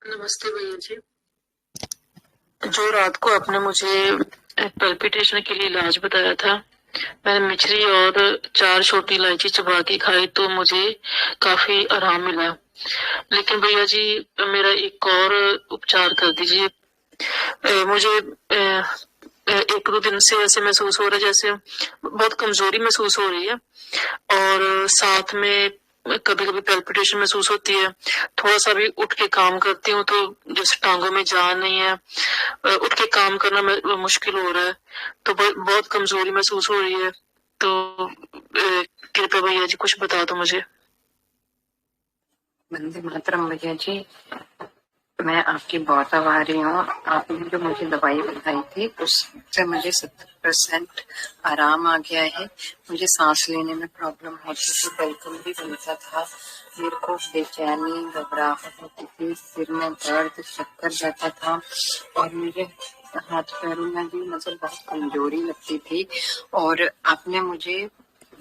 नमस्ते भैया जी। जो रात को आपने मुझे पल्पिटेशन के लिए इलाज बताया था, मैंने मिश्री और 4 छोटी इलायची चबा के खाई तो मुझे काफी आराम मिला। लेकिन भैया जी मेरा एक और उपचार कर दीजिए। मुझे 1-2 दिन से ऐसे महसूस हो रहा है जैसे बहुत कमजोरी महसूस हो रही है और साथ में कभी कभी पैल्पिटेशन महसूस होती है। थोड़ा सा भी उठ के काम करती हूँ तो जैसे टांगों में जान नहीं है, उठ के काम करना मुश्किल हो रहा है, तो बहुत कमजोरी महसूस हो रही है। तो कृपया भैया जी कुछ बता दो मुझे। वंदे मातरम भैया जी, मैं आपकी बहुत आभारी हूँ। आपने जो मुझे दवाई बताई थी उससे मुझे 70% आराम आ गया है। मुझे सांस लेने में प्रॉब्लम होती थी, बिल्कुल भी बनता था, मेरे को बेचैनी घबराहट होती थी, सिर में दर्द, चक्कर रहता था और मुझे हाथ पैरों में भी मतलब बहुत कमजोरी लगती थी। और आपने मुझे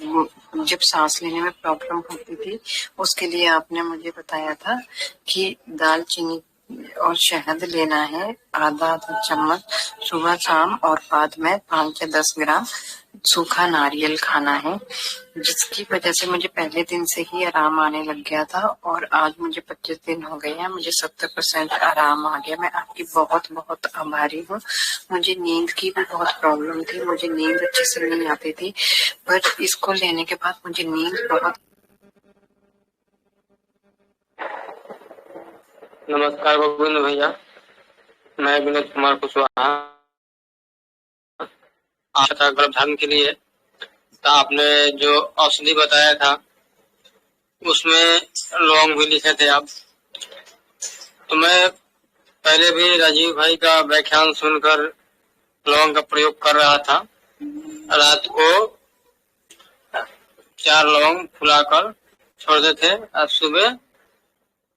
जब सांस लेने में प्रॉब्लम होती थी उसके लिए आपने मुझे बताया था कि दालचीनी और शहद लेना है, आधा चम्मच सुबह शाम, और बाद में 5 से 10 ग्राम सूखा नारियल खाना है, जिसकी वजह से मुझे पहले दिन से ही आराम आने लग गया था और आज मुझे 25 दिन हो गए हैं, मुझे 70% आराम आ गया। मैं आपकी बहुत बहुत आभारी हूँ। मुझे नींद की भी बहुत प्रॉब्लम थी, मुझे नींद अच्छे से नहीं आती थी, पर इसको लेने के बाद मुझे नींद बहुत। नमस्कार गोविंद भैया, मैं विनोद कुमार कुशवाहा। आशा गर्भधारण के लिए तो आपने जो औषधि बताया था उसमें लौंग भी लिखे थे आप। तो मैं पहले भी राजीव भाई का व्याख्यान सुनकर लौंग का प्रयोग कर रहा था। रात को 4 लौंग फुलाकर छोड़ देते थे और सुबह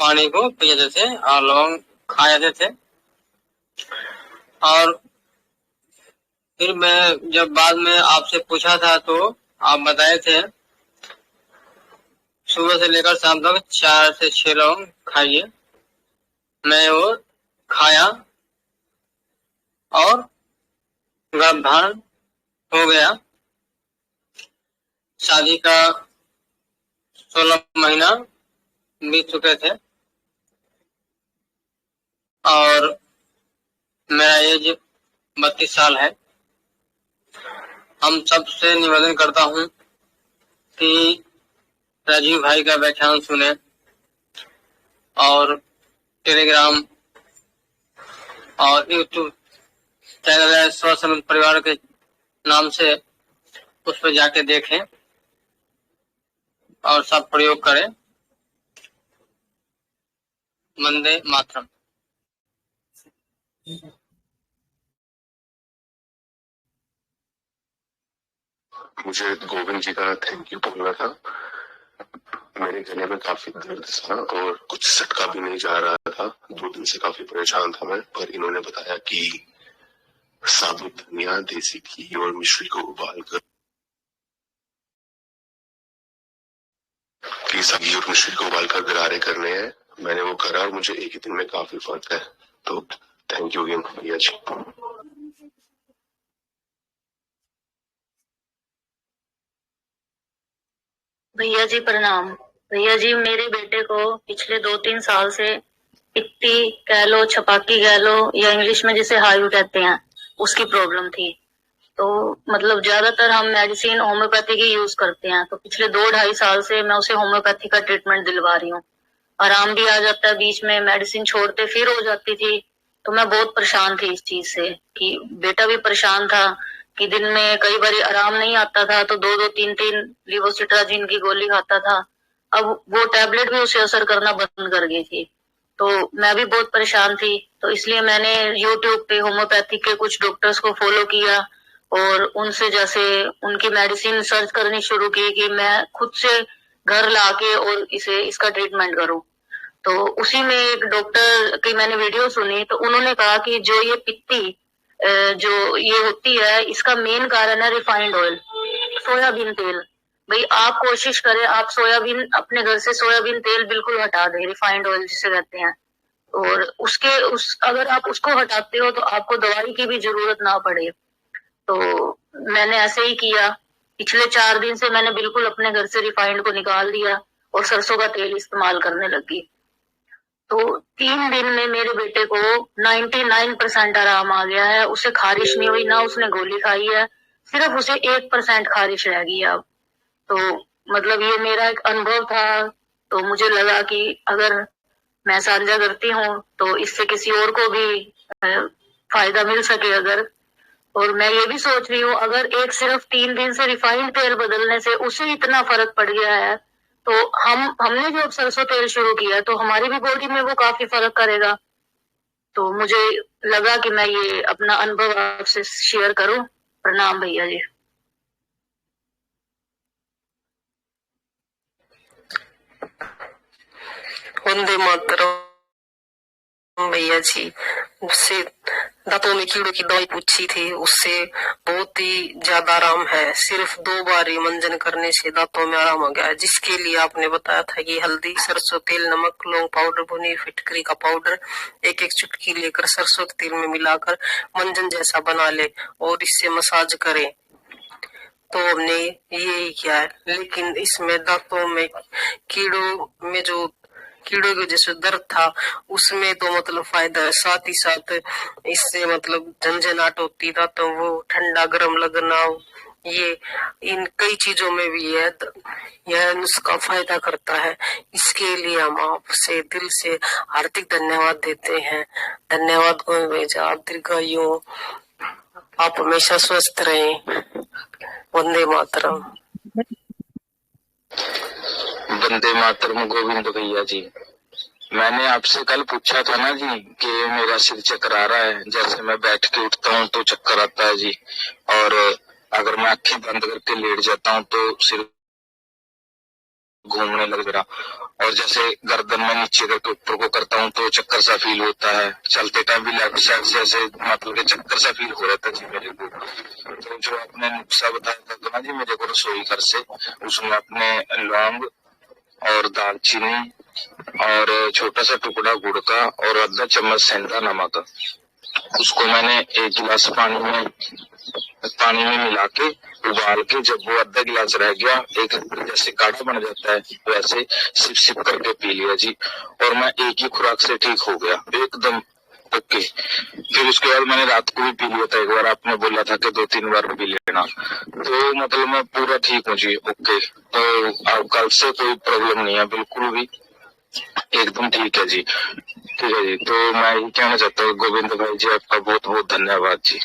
पानी को पी जाते थे और लौंग खा जाते थे। और फिर मैं जब बाद में आपसे पूछा था तो आप बताए थे सुबह से लेकर शाम तक 4 से 6 लौंग खाइए। मैं वो खाया और गर्भधारण हो गया। शादी का 16 महीना बीत चुके थे और मेरा एज 32 साल है। हम सबसे निवेदन करता हूँ कि राजीव भाई का व्याख्यान सुने और टेलीग्राम और यूट्यूब चैनल है स्वसमित परिवार के नाम से, उस पर जाके देखें और सब प्रयोग करें। वंदे मातरम। मुझे गोविंद जी का थैंक यू बोलना था। मेरे गले में काफी दर्द था और कुछ सटका भी नहीं जा रहा था। 2 दिन से काफी परेशान था मैं, पर इन्होंने बताया कि साबुत धनिया, देसी घी और मिश्री को उबालकर घी और मिश्री को उबालकर गरारे करने हैं। मैंने वो करा और मुझे एक ही दिन में काफी फर्क है। तो थैंक यू अगेन भैया जी। भैया जी प्रणाम। भैया जी मेरे बेटे को पिछले 2-3 साल से पित्ती कह लो, छपाकी कह लो, या इंग्लिश में जिसे हायू कहते हैं, उसकी प्रॉब्लम थी। तो मतलब ज्यादातर हम मेडिसिन होम्योपैथी की यूज करते हैं, तो पिछले 2-2.5 साल से मैं उसे होम्योपैथी का ट्रीटमेंट दिलवा रही हूँ। आराम भी आ जाता है, बीच में मेडिसिन छोड़ते फिर हो जाती थी। तो मैं बहुत परेशान थी इस चीज से कि बेटा भी परेशान था कि दिन में कई बार आराम नहीं आता था तो 2-2, 3-3 लिवोसिट्राजिन की गोली खाता था। अब वो टैबलेट भी उसे असर करना बंद कर गई थी। तो मैं भी बहुत परेशान थी, तो इसलिए मैंने यूट्यूब पे होम्योपैथी के कुछ डॉक्टर्स को फॉलो किया और उनसे जैसे उनकी मेडिसिन सर्च करनी शुरू की कि मैं खुद से घर लाके और इसका ट्रीटमेंट करूं। तो उसी में एक डॉक्टर की मैंने वीडियो सुनी, तो उन्होंने कहा कि जो ये पित्ती जो ये होती है, इसका मेन कारण है रिफाइंड ऑयल, सोयाबीन तेल। भाई आप कोशिश करें, आप सोयाबीन अपने घर से सोयाबीन तेल बिल्कुल हटा दें, रिफाइंड ऑयल जिसे कहते हैं। और अगर आप उसको हटाते हो तो आपको दवाई की भी जरूरत ना पड़े। तो मैंने ऐसे ही किया। पिछले 4 दिन से मैंने बिल्कुल अपने घर से रिफाइंड को निकाल दिया और सरसों का तेल इस्तेमाल करने लगी। तो 3 दिन में मेरे बेटे को 99% आराम आ गया है। उसे खारिश नहीं हुई, ना उसने गोली खाई है, सिर्फ उसे 1% खारिश रह गई अब। तो मतलब ये मेरा एक अनुभव था, तो मुझे लगा कि अगर मैं साझा करती हूँ तो इससे किसी और को भी फायदा मिल सके अगर। और मैं ये भी सोच रही हूँ अगर एक सिर्फ 3 दिन से रिफाइंड तेल बदलने से उसे इतना फर्क पड़ गया है, तो हमने जो सरसों तेल शुरू किया तो हमारी भी बॉडी में वो काफी फर्क करेगा। तो मुझे लगा कि मैं ये अपना अनुभव आपसे शेयर करूं। प्रणाम भैया जी। वंदे मातरम भैया जी। उससे दांतों में कीड़ों की दवाई पूछी थी, उससे बहुत ही ज्यादा आराम है। सिर्फ 2 बार ही मंजन करने से दांतों में आराम हो गया है, जिसके लिए आपने बताया था कि हल्दी, सरसों तेल, नमक, लौंग पाउडर, भुनी फिटकरी का पाउडर 1-1 चुटकी लेकर सरसों के तेल में मिलाकर मंजन जैसा बना ले और इससे मसाज करें। तो हमने ये किया है, लेकिन इसमें दांतों में कीड़ों की वजह से दर्द था, उसमें तो मतलब फायदा है। साथ ही साथ इससे मतलब झंझनाहट होती, दांतों वो ठंडा गर्म लगना, ये इन कई चीजों में भी यह नुस्खा फायदा करता है। इसके लिए हम आपसे दिल से हार्दिक धन्यवाद देते हैं। धन्यवाद गोविंद भैया, आप दीर्घायु, आप हमेशा स्वस्थ रहें। वंदे मातरम। वंदे मातरम गोविंद भैया जी। मैंने आपसे कल पूछा था ना जी कि मेरा सिर चकरा रहा है, जैसे मैं बैठ के उठता हूँ तो चक्कर आता है जी, और अगर मैं आंखें बंद करके लेट जाता हूँ तो सिर घूमने लग रहा, और जैसे गर्दन में नीचे करके ऊपर को करता हूँ तो चक्कर सा फील होता है। चलते टाइम भी लेफ्ट साइड से ऐसे मतलब के चक्कर सा फील हो रहा था जी मेरे को। तो जो आपने नुस्खा बताया था ना जी मेरे को रसोई घर से, उसमें अपने लौंग और दालचीनी और छोटा सा टुकड़ा गुड़ का और आधा चम्मच सेंधा नमक, उसको मैंने 1 गिलास पानी में मिला के उबाल के, जब वो आधा गिलास रह गया, एक जैसे काढ़ा बन जाता है वैसे सिप सिप करके पी लिया जी, और मैं एक ही खुराक से ठीक हो गया एकदम ओके। फिर उसके बाद मैंने रात को भी पी लिया था एक बार, आपने बोला था कि 2-3 बार पी लेना, तो मतलब मैं पूरा ठीक हूँ जी ओके। तो अब कल से कोई प्रॉब्लम नहीं है, बिल्कुल भी एकदम ठीक है जी। ठीक है जी, तो मैं यही कहना चाहता हूँ गोविंद भाई जी, आपका बहुत बहुत धन्यवाद जी।